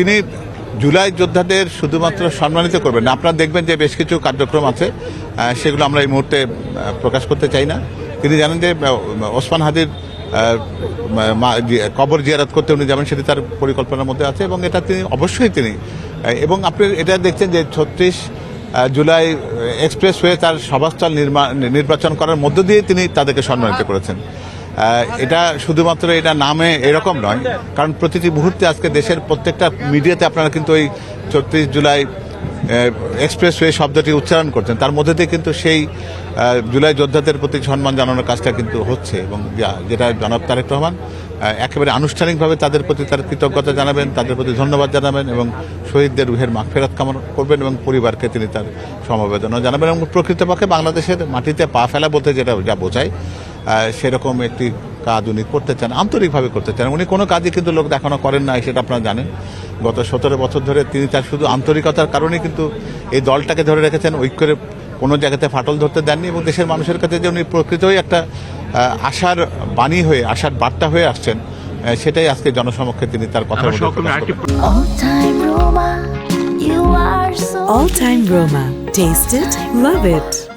তিনি জুলাই যোদ্ধাদের শুধুমাত্র সম্মানিত করবেন না, আপনারা দেখবেন যে বেশ কিছু কার্যক্রম আছে, সেগুলো আমরা এই মুহূর্তে প্রকাশ করতে চাই না। তিনি জানেন যে ওসমান হাদির কবর জিয়ারত করতে উনি যাবেন, সেটি তার পরিকল্পনার মধ্যে আছে এবং এটা তিনি অবশ্যই এবং আপনি এটা দেখছেন যে 36 জুলাই এক্সপ্রেসওয়ে তার সভাস্থল নির্বাচন করার মধ্য দিয়ে তিনি তাদেরকে সম্মানিত করেছেন। এটা শুধুমাত্র এটা নামে এরকম নয়, কারণ প্রতিটি মুহূর্তে আজকে দেশের প্রত্যেকটা মিডিয়াতে আপনারা কিন্তু ওই 36 জুলাই এক্সপ্রেসওয়ে শব্দটি উচ্চারণ করছেন, তার মধ্যে দিয়ে কিন্তু সেই জুলাই যোদ্ধাদের প্রতি সম্মান জানানোর কাজটা কিন্তু হচ্ছে এবং যেটা জনাব তারেক রহমান একেবারে আনুষ্ঠানিকভাবে তাদের প্রতি তার কৃতজ্ঞতা জানাবেন, তাদের প্রতি ধন্যবাদ জানাবেন এবং শহীদদের রুহের মাগফিরাত কামনা করবেন এবং পরিবারকে তিনি তার সমবেদনা জানাবেন এবং প্রকৃতপক্ষে বাংলাদেশের মাটিতে পা ফেলা বলতে যা বোঝায় সেরকম একটি কাজ উনি করতে চান, আন্তরিকভাবে করতে চান। উনি কোনো কাজই কিন্তু লোক দেখানো করেন না, সেটা আপনারা জানেন। গত 17 বছর ধরে তিনি তার শুধু আন্তরিকতার কারণে কিন্তু এই দলটাকে ধরে রেখেছেন, ঐক্যের কোনো জায়গাতে ফাটল ধরতে দেননি এবং দেশের মানুষের কাছে যে উনি প্রকৃতই একটা আশার বাণী হয়ে, আশার বার্তা হয়ে আসছেন, সেটাই আজকে জনসমক্ষে তিনি তার কথা All Time Roma. Taste it, love it.